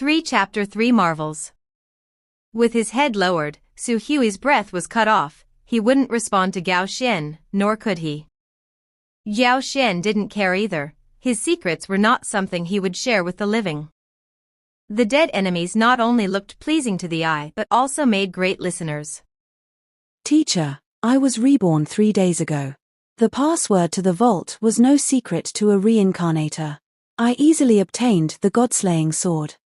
3 Chapter 3 Marvels. With his head lowered, Su Hui's breath was cut off. He wouldn't respond to Gao Xuan, nor could he. Gao Xuan didn't care either. His secrets were not something he would share with the living. The dead enemies not only looked pleasing to the eye but also made great listeners. Teacher, I was reborn 3 days ago. The password to the vault was no secret to a reincarnator. I easily obtained the god-slaying sword.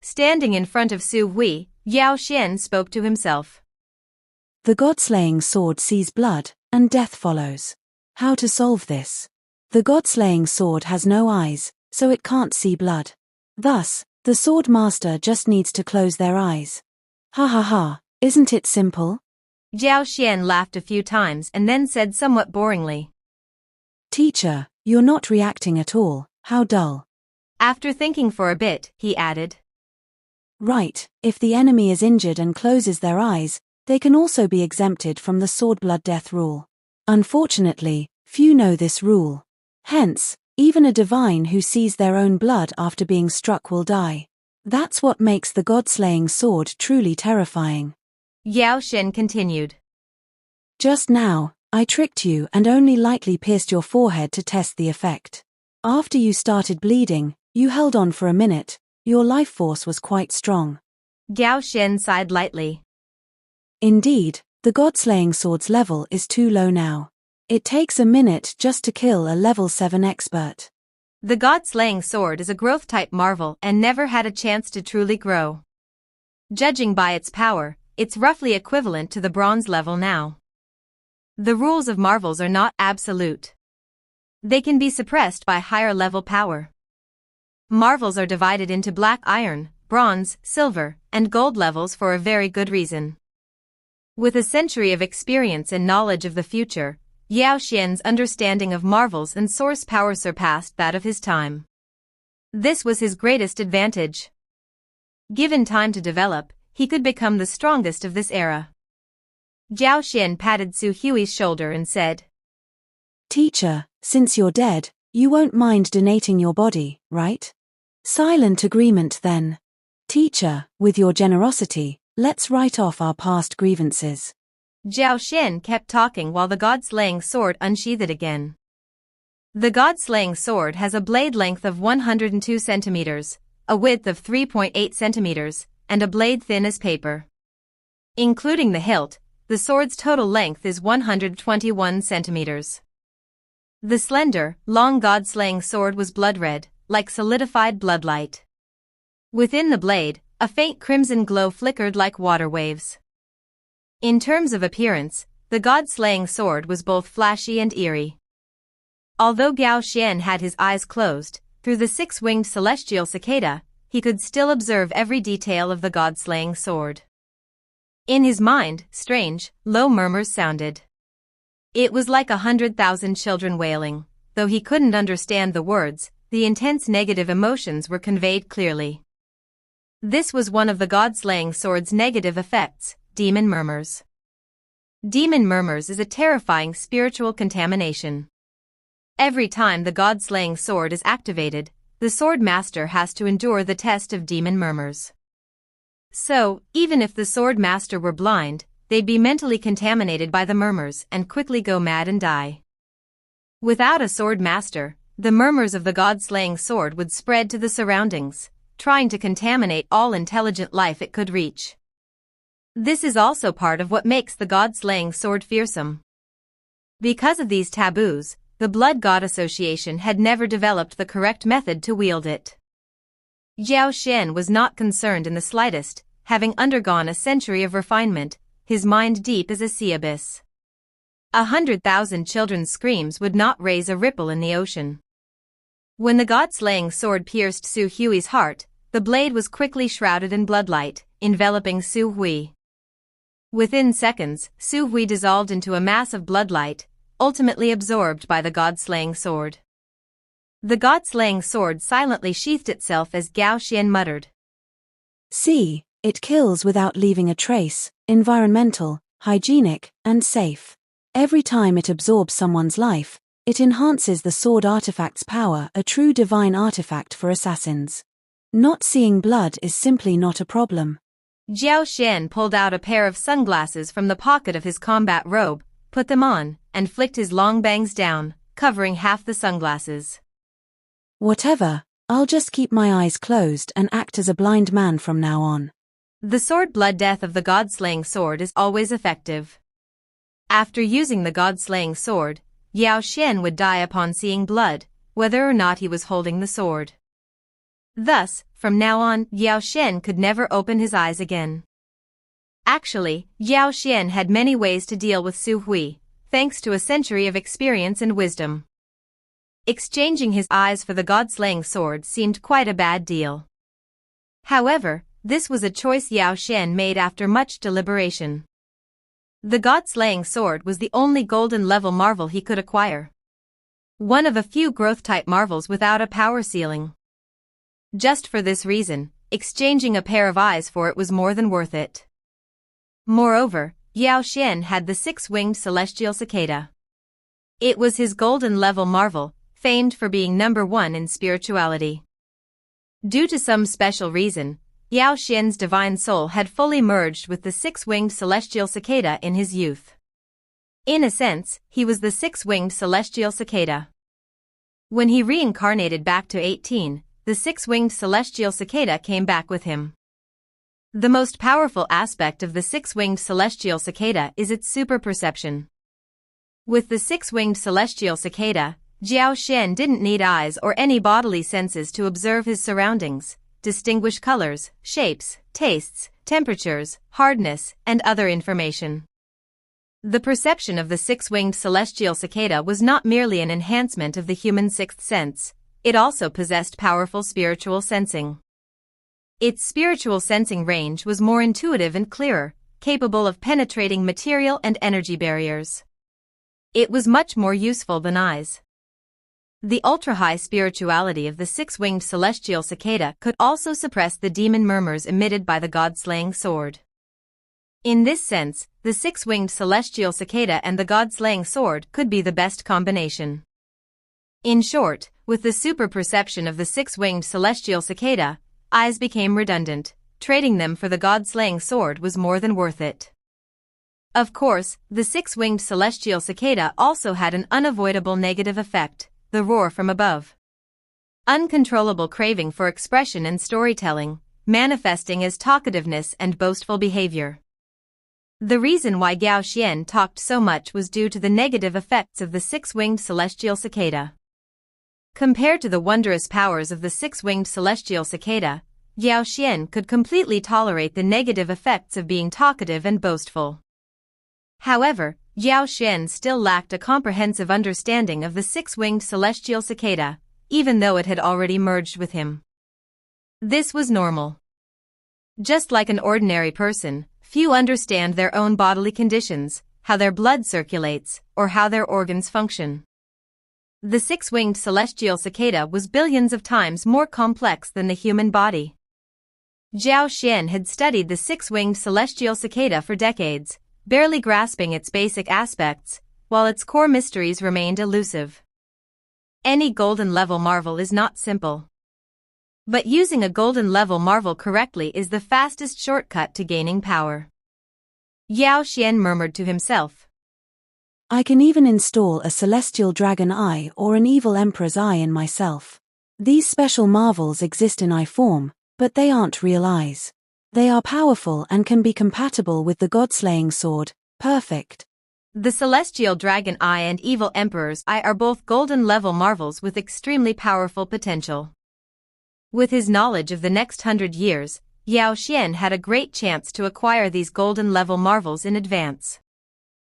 Standing in front of Su Hui, Gao Xuan spoke to himself. The god-slaying sword sees blood, and death follows. How to solve this? The god-slaying sword has no eyes, so it can't see blood. Thus, the sword master just needs to close their eyes. Ha ha ha, isn't it simple? Gao Xuan laughed a few times and then said somewhat boringly. Teacher, you're not reacting at all, how dull. After thinking for a bit, he added. Right, if the enemy is injured and closes their eyes, they can also be exempted from the sword blood death rule. Unfortunately, few know this rule. Hence, even a divine who sees their own blood after being struck will die. That's what makes the god-slaying sword truly terrifying. Gao Xuan continued. Just now, I tricked you and only lightly pierced your forehead to test the effect. After you started bleeding, you held on for a minute. Your life force was quite strong. Gao Xuan sighed lightly. Indeed, the god-slaying sword's level is too low now. It takes a minute just to kill a level 7 expert. The god-slaying sword is a growth-type marvel and never had a chance to truly grow. Judging by its power, it's roughly equivalent to the bronze level now. The rules of marvels are not absolute. They can be suppressed by higher level power. Marvels are divided into black iron, bronze, silver, and gold levels for a very good reason. With a century of experience and knowledge of the future, Gao Xuan's understanding of marvels and source power surpassed that of his time. This was his greatest advantage. Given time to develop, he could become the strongest of this era. Gao Xuan patted Su Hui's shoulder and said, Teacher, since you're dead, you won't mind donating your body, right? Silent agreement then. Teacher, with your generosity, let's write off our past grievances. Gao Xuan kept talking while the god-slaying sword unsheathed again. The god-slaying sword has a blade length of 102 centimeters, a width of 3.8 centimeters, and a blade thin as paper. Including the hilt, the sword's total length is 121 centimeters. The slender, long god-slaying sword was blood-red, like solidified bloodlight. Within the blade, a faint crimson glow flickered like water waves. In terms of appearance, the god-slaying sword was both flashy and eerie. Although Gao Xuan had his eyes closed, through the six-winged celestial cicada, he could still observe every detail of the god-slaying sword. In his mind, strange, low murmurs sounded. It was like 100,000 children wailing. Though he couldn't understand the words, the intense negative emotions were conveyed clearly. This was one of the god-slaying sword's negative effects, demon murmurs. Demon murmurs is a terrifying spiritual contamination. Every time the god-slaying sword is activated, the sword master has to endure the test of demon murmurs. So, even if the sword master were blind, they'd be mentally contaminated by the murmurs and quickly go mad and die. Without a sword master, the murmurs of the god-slaying sword would spread to the surroundings, trying to contaminate all intelligent life it could reach. This is also part of what makes the god-slaying sword fearsome. Because of these taboos, the Blood God Association had never developed the correct method to wield it. Gao Xuan was not concerned in the slightest, having undergone a century of refinement, his mind deep as a sea abyss. 100,000 children's screams would not raise a ripple in the ocean. When the god-slaying sword pierced Su Hui's heart, the blade was quickly shrouded in bloodlight, enveloping Su Hui. Within seconds, Su Hui dissolved into a mass of bloodlight, ultimately absorbed by the god-slaying sword. The god-slaying sword silently sheathed itself as Gao Xuan muttered. See, it kills without leaving a trace, environmental, hygienic, and safe. Every time it absorbs someone's life, it enhances the sword artifact's power, a true divine artifact for assassins. Not seeing blood is simply not a problem. Gao Xuan pulled out a pair of sunglasses from the pocket of his combat robe, put them on, and flicked his long bangs down, covering half the sunglasses. Whatever, I'll just keep my eyes closed and act as a blind man from now on. The sword blood death of the god-slaying sword is always effective. After using the god-slaying sword, Gao Xuan would die upon seeing blood, whether or not he was holding the sword. Thus, from now on, Gao Xuan could never open his eyes again. Actually, Gao Xuan had many ways to deal with Su Hui, thanks to a century of experience and wisdom. Exchanging his eyes for the god-slaying sword seemed quite a bad deal. However, this was a choice Gao Xuan made after much deliberation. The god-slaying sword was the only golden-level marvel he could acquire. One of a few growth-type marvels without a power ceiling. Just for this reason, exchanging a pair of eyes for it was more than worth it. Moreover, Gao Xuan had the six-winged celestial cicada. It was his golden-level marvel, famed for being number one in spirituality. Due to some special reason, Gao Xuan's divine soul had fully merged with the six-winged celestial cicada in his youth. In a sense, he was the six-winged celestial cicada. When he reincarnated back to 18, the six-winged celestial cicada came back with him. The most powerful aspect of the six-winged celestial cicada is its super perception. With the six-winged celestial cicada, Gao Xuan didn't need eyes or any bodily senses to observe his surroundings, distinguish colors, shapes, tastes, temperatures, hardness, and other information. The perception of the six-winged celestial cicada was not merely an enhancement of the human sixth sense, it also possessed powerful spiritual sensing. Its spiritual sensing range was more intuitive and clearer, capable of penetrating material and energy barriers. It was much more useful than eyes. The ultra-high spirituality of the six-winged celestial cicada could also suppress the demon murmurs emitted by the god-slaying sword. In this sense, the six-winged celestial cicada and the god-slaying sword could be the best combination. In short, with the super perception of the six-winged celestial cicada, eyes became redundant, trading them for the god-slaying sword was more than worth it. Of course, the six-winged celestial cicada also had an unavoidable negative effect, the roar from above. Uncontrollable craving for expression and storytelling, manifesting as talkativeness and boastful behavior. The reason why Gao Xuan talked so much was due to the negative effects of the six-winged celestial cicada. Compared to the wondrous powers of the six-winged celestial cicada, Gao Xuan could completely tolerate the negative effects of being talkative and boastful. However, Gao Xuan still lacked a comprehensive understanding of the six-winged celestial cicada, even though it had already merged with him. This was normal. Just like an ordinary person, few understand their own bodily conditions, how their blood circulates, or how their organs function. The six-winged celestial cicada was billions of times more complex than the human body. Gao Xuan had studied the six-winged celestial cicada for decades, barely grasping its basic aspects, while its core mysteries remained elusive. Any golden-level marvel is not simple. But using a golden-level marvel correctly is the fastest shortcut to gaining power. Gao Xuan murmured to himself. I can even install a celestial dragon eye or an evil emperor's eye in myself. These special marvels exist in eye form, but they aren't real eyes. They are powerful and can be compatible with the god-slaying sword, perfect. The celestial dragon eye and evil emperor's eye are both golden-level marvels with extremely powerful potential. With his knowledge of the next 100 years, Gao Xuan had a great chance to acquire these golden-level marvels in advance.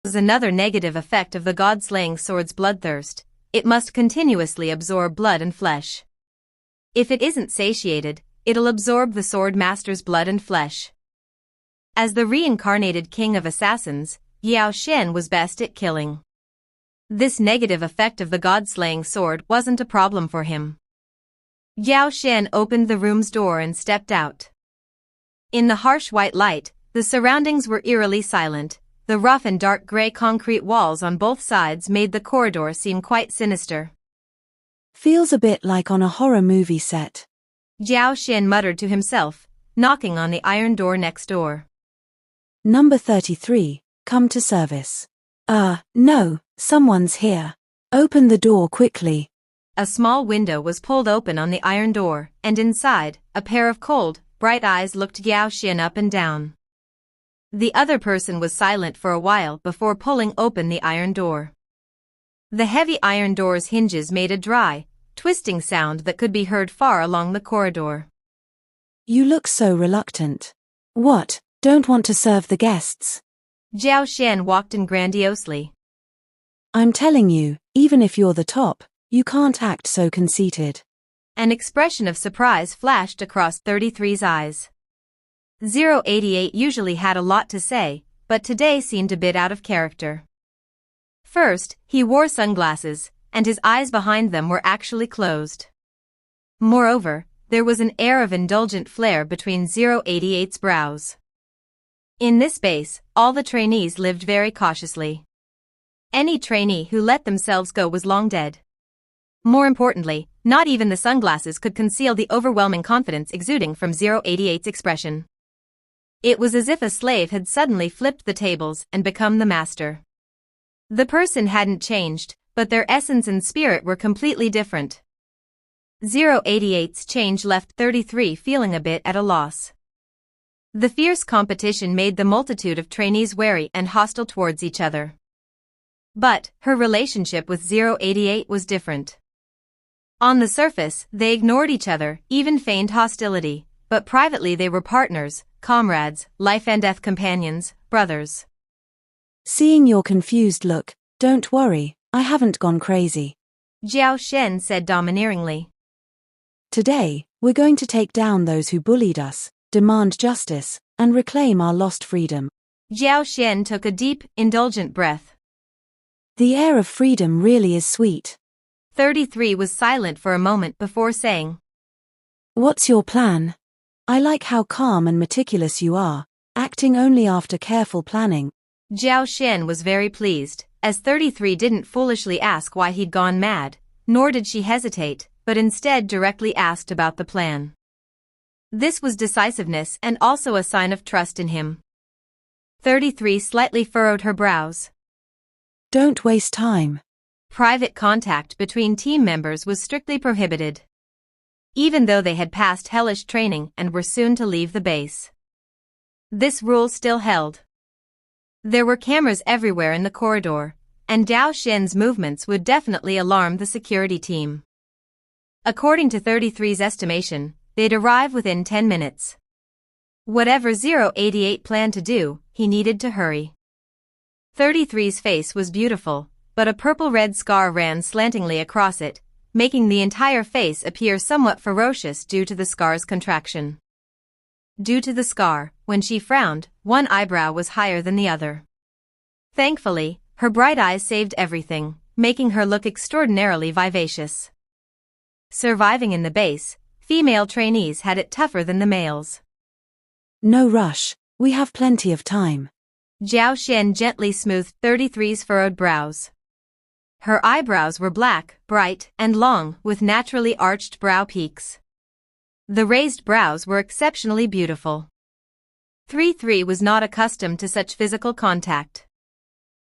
Is another negative effect of the god-slaying sword's bloodthirst, it must continuously absorb blood and flesh. If it isn't satiated, it'll absorb the sword master's blood and flesh. As the reincarnated king of assassins, Gao Xuan was best at killing. This negative effect of the god-slaying sword wasn't a problem for him. Gao Xuan opened the room's door and stepped out. In the harsh white light, the surroundings were eerily silent. The rough and dark gray concrete walls on both sides made the corridor seem quite sinister. Feels a bit like on a horror movie set. Gao Xuan muttered to himself, knocking on the iron door next door. Number 33, come to service. No, someone's here. Open the door quickly. A small window was pulled open on the iron door, and inside, a pair of cold, bright eyes looked Gao Xuan up and down. The other person was silent for a while before pulling open the iron door. The heavy iron door's hinges made a dry, twisting sound that could be heard far along the corridor. You look so reluctant. What, don't want to serve the guests? Gao Xuan walked in grandiosely. I'm telling you, even if you're the top, you can't act so conceited. An expression of surprise flashed across 33's eyes. 088 usually had a lot to say, but today seemed a bit out of character. First, he wore sunglasses, and his eyes behind them were actually closed. Moreover, there was an air of indulgent flair between 088's brows. In this base, all the trainees lived very cautiously. Any trainee who let themselves go was long dead. More importantly, not even the sunglasses could conceal the overwhelming confidence exuding from 088's expression. It was as if a slave had suddenly flipped the tables and become the master. The person hadn't changed, but their essence and spirit were completely different. 088's change left 33 feeling a bit at a loss. The fierce competition made the multitude of trainees wary and hostile towards each other. But her relationship with 088 was different. On the surface, they ignored each other, even feigned hostility, but privately they were partners, comrades, life and death companions, brothers. Seeing your confused look, don't worry, I haven't gone crazy. Gao Xuan said domineeringly. Today, we're going to take down those who bullied us, demand justice, and reclaim our lost freedom. Gao Xuan took a deep, indulgent breath. The air of freedom really is sweet. 33 was silent for a moment before saying, What's your plan? I like how calm and meticulous you are, acting only after careful planning. Gao Xuan was very pleased, as 33 didn't foolishly ask why he'd gone mad, nor did she hesitate, but instead directly asked about the plan. This was decisiveness and also a sign of trust in him. 33 slightly furrowed her brows. Don't waste time. Private contact between team members was strictly prohibited. Even though they had passed hellish training and were soon to leave the base. This rule still held. There were cameras everywhere in the corridor, and Gao Xuan's movements would definitely alarm the security team. According to 33's estimation, they'd arrive within 10 minutes. Whatever 088 planned to do, he needed to hurry. 33's face was beautiful, but a purple-red scar ran slantingly across it, making the entire face appear somewhat ferocious due to the scar's contraction. Due to the scar, when she frowned, one eyebrow was higher than the other. Thankfully, her bright eyes saved everything, making her look extraordinarily vivacious. Surviving in the base, female trainees had it tougher than the males. No rush, we have plenty of time. Gao Xuan gently smoothed 33's furrowed brows. Her eyebrows were black, bright, and long, with naturally arched brow peaks. The raised brows were exceptionally beautiful. 33 was not accustomed to such physical contact.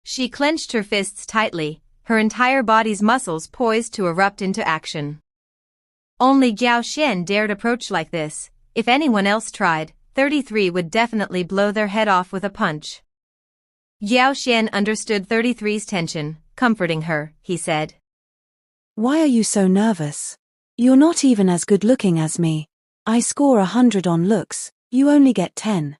She clenched her fists tightly, her entire body's muscles poised to erupt into action. Only Gao Xuan dared approach like this. If anyone else tried, 33 would definitely blow their head off with a punch. Gao Xuan understood 33's tension, comforting her, he said. Why are you so nervous? You're not even as good-looking as me. I score 100 on looks, you only get 10.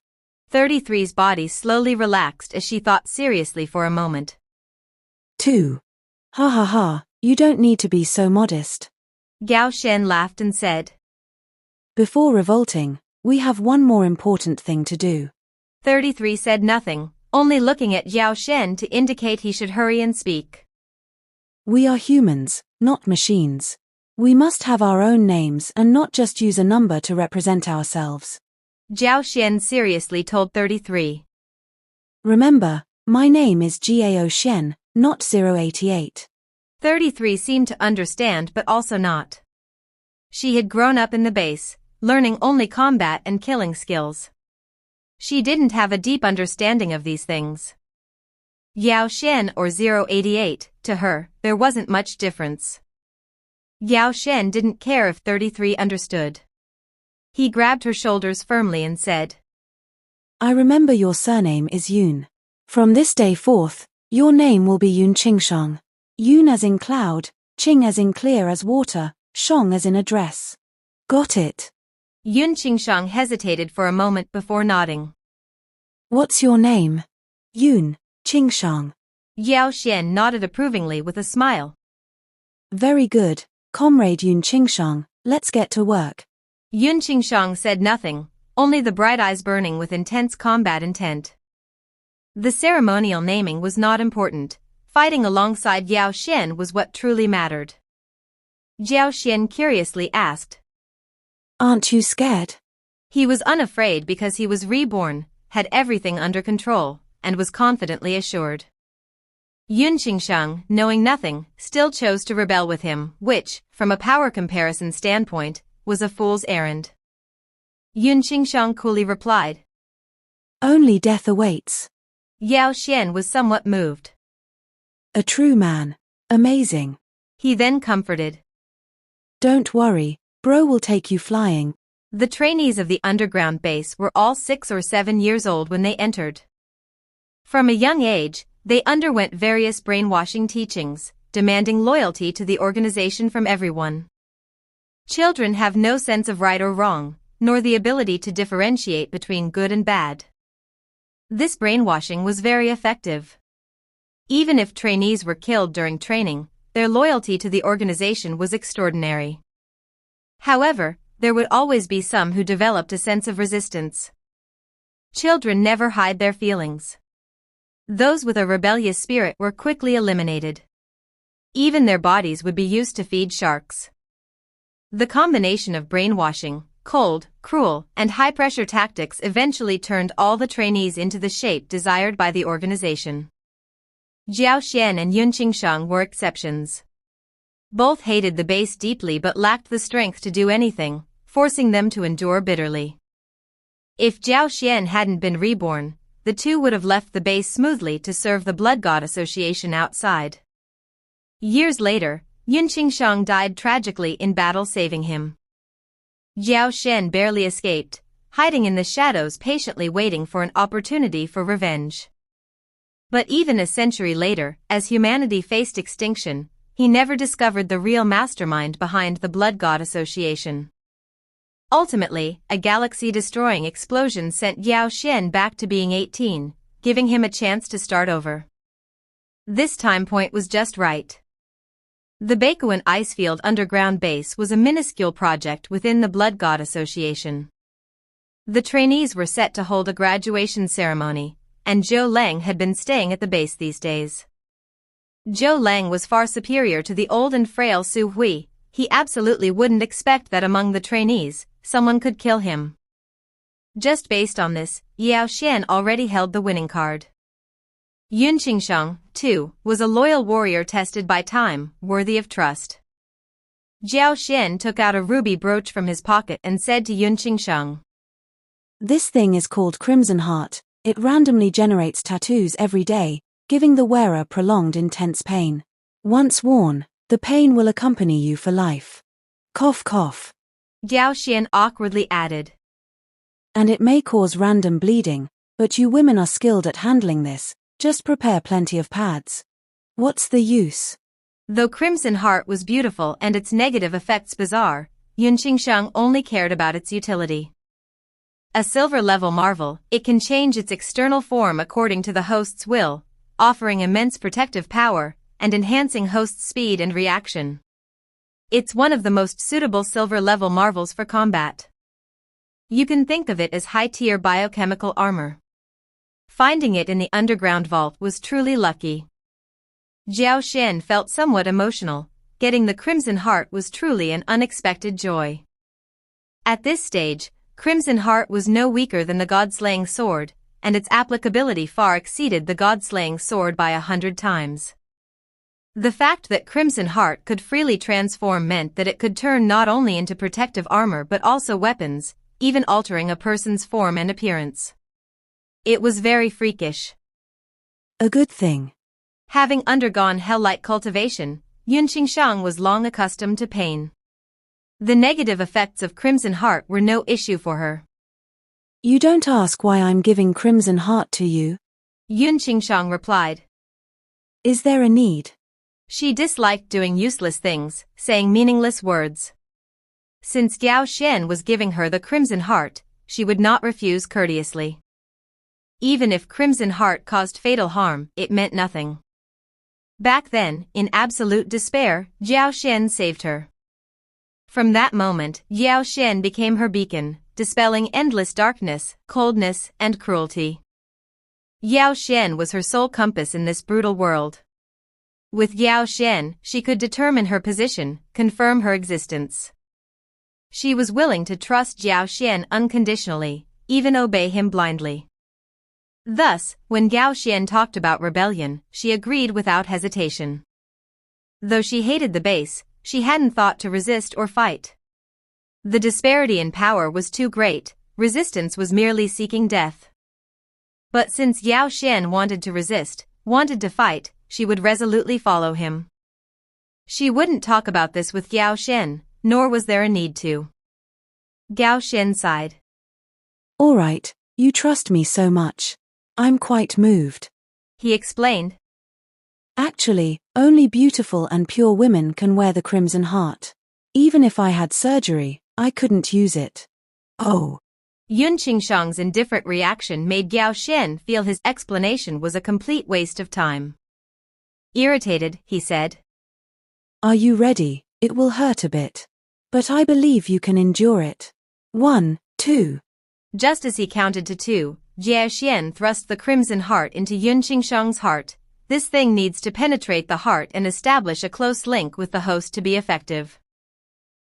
33's body slowly relaxed as she thought seriously for a moment. 2. Ha ha ha, you don't need to be so modest. Gao Xuan laughed and said. Before revolting, we have one more important thing to do. 33 said nothing, only looking at Gao Xuan to indicate he should hurry and speak. We are humans, not machines. We must have our own names and not just use a number to represent ourselves. Gao Xuan seriously told 33. Remember, my name is Gao Xuan, not 088. 33 seemed to understand but also not. She had grown up in the base, learning only combat and killing skills. She didn't have a deep understanding of these things. Gao Xuan or 088, to her, there wasn't much difference. Gao Xuan didn't care if 33 understood. He grabbed her shoulders firmly and said, I remember your surname is Yun. From this day forth, your name will be Yun Qingshang. Yun as in cloud, Qing as in clear as water, Shang as in a dress. Got it? Yun Qingshang hesitated for a moment before nodding. What's your name? Yun Qingshang. Gao Xuan nodded approvingly with a smile. Very good, Comrade Yun Qingshang, let's get to work. Yun Qingshang said nothing, only the bright eyes burning with intense combat intent. The ceremonial naming was not important. Fighting alongside Gao Xuan was what truly mattered. Gao Xuan curiously asked, Aren't you scared? He was unafraid because he was reborn, had everything under control, and was confidently assured. Yun Qingshang, knowing nothing, still chose to rebel with him, which, from a power comparison standpoint, was a fool's errand. Yun Qingshang coolly replied, Only death awaits. Gao Xuan was somewhat moved. A true man. Amazing. He then comforted. Don't worry, bro will take you flying. The trainees of the underground base were all 6 or 7 years old when they entered. From a young age, they underwent various brainwashing teachings, demanding loyalty to the organization from everyone. Children have no sense of right or wrong, nor the ability to differentiate between good and bad. This brainwashing was very effective. Even if trainees were killed during training, their loyalty to the organization was extraordinary. However, there would always be some who developed a sense of resistance. Children never hide their feelings. Those with a rebellious spirit were quickly eliminated. Even their bodies would be used to feed sharks. The combination of brainwashing, cold, cruel, and high-pressure tactics eventually turned all the trainees into the shape desired by the organization. Gao Xuan and Yun Qingshang were exceptions. Both hated the base deeply but lacked the strength to do anything, forcing them to endure bitterly. If Gao Xuan hadn't been reborn, the two would have left the base smoothly to serve the Blood God Association outside. Years later, Yun Qingshang died tragically in battle, saving him. Gao Xuan barely escaped, hiding in the shadows patiently waiting for an opportunity for revenge. But even a century later, as humanity faced extinction, he never discovered the real mastermind behind the Blood God Association. Ultimately, a galaxy-destroying explosion sent Gao Xuan back to being 18, giving him a chance to start over. This time point was just right. The Baekuan Icefield underground base was a minuscule project within the Blood God Association. The trainees were set to hold a graduation ceremony, and Zhou Lang had been staying at the base these days. Zhou Lang was far superior to the old and frail Su Hui. He absolutely wouldn't expect that among the trainees, someone could kill him. Just based on this, Gao Xuan already held the winning card. Yun Qingshang, too, was a loyal warrior tested by time, worthy of trust. Gao Xuan took out a ruby brooch from his pocket and said to Yun Qingshang, This thing is called Crimson Heart. It randomly generates tattoos every day, giving the wearer prolonged intense pain. Once worn, the pain will accompany you for life. Cough cough. Gao Xuan awkwardly added. And it may cause random bleeding, but you women are skilled at handling this, just prepare plenty of pads. What's the use? Though Crimson Heart was beautiful and its negative effects bizarre, Yun Qingshang only cared about its utility. A silver-level marvel, it can change its external form according to the host's will, offering immense protective power and enhancing host's speed and reaction. It's one of the most suitable silver-level marvels for combat. You can think of it as high-tier biochemical armor. Finding it in the underground vault was truly lucky. Gao Xuan felt somewhat emotional. Getting the Crimson Heart was truly an unexpected joy. At this stage, Crimson Heart was no weaker than the God-slaying sword, and its applicability far exceeded the God-slaying sword by 100 times. The fact that Crimson Heart could freely transform meant that it could turn not only into protective armor but also weapons, even altering a person's form and appearance. It was very freakish. A good thing. Having undergone hell-like cultivation, Yun Qingshang was long accustomed to pain. The negative effects of Crimson Heart were no issue for her. You don't ask why I'm giving Crimson Heart to you? Yun Qingshang replied. Is there a need? She disliked doing useless things, saying meaningless words. Since Gao Xuan was giving her the Crimson Heart, she would not refuse courteously. Even if Crimson Heart caused fatal harm, it meant nothing. Back then, in absolute despair, Gao Xuan saved her. From that moment, Gao Xuan became her beacon, dispelling endless darkness, coldness, and cruelty. Gao Xuan was her sole compass in this brutal world. With Gao Xuan, she could determine her position, confirm her existence. She was willing to trust Gao Xuan unconditionally, even obey him blindly. Thus, when Gao Xuan talked about rebellion, she agreed without hesitation. Though she hated the base, she hadn't thought to resist or fight. The disparity in power was too great, resistance was merely seeking death. But since Gao Xuan wanted to resist, wanted to fight, she would resolutely follow him. She wouldn't talk about this with Gao Xuan, nor was there a need to. Gao Xuan sighed. All right, you trust me so much. I'm quite moved. He explained. Actually, only beautiful and pure women can wear the Crimson Heart. Even if I had surgery, I couldn't use it. Oh. Yun Qingshang's indifferent reaction made Gao Xuan feel his explanation was a complete waste of time. Irritated, he said. Are you ready? It will hurt a bit. But I believe you can endure it. 1, 2. Just as he counted to 2, Gao Xuan thrust the Crimson Heart into Yun Qingshang's heart. This thing needs to penetrate the heart and establish a close link with the host to be effective.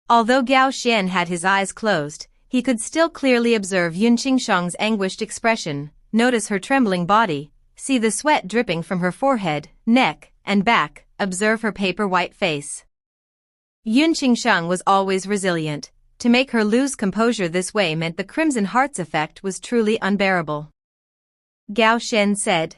Although Gao Xuan had his eyes closed, he could still clearly observe Yun Qingshang's anguished expression, notice her trembling body, see the sweat dripping from her forehead, neck, and back, observe her paper-white face. Yun Qingshang was always resilient. To make her lose composure this way meant the Crimson Heart's effect was truly unbearable. Gao Xuan said.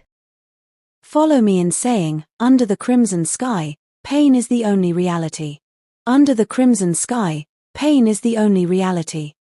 Follow me in saying, under the crimson sky, pain is the only reality. Under the crimson sky, pain is the only reality.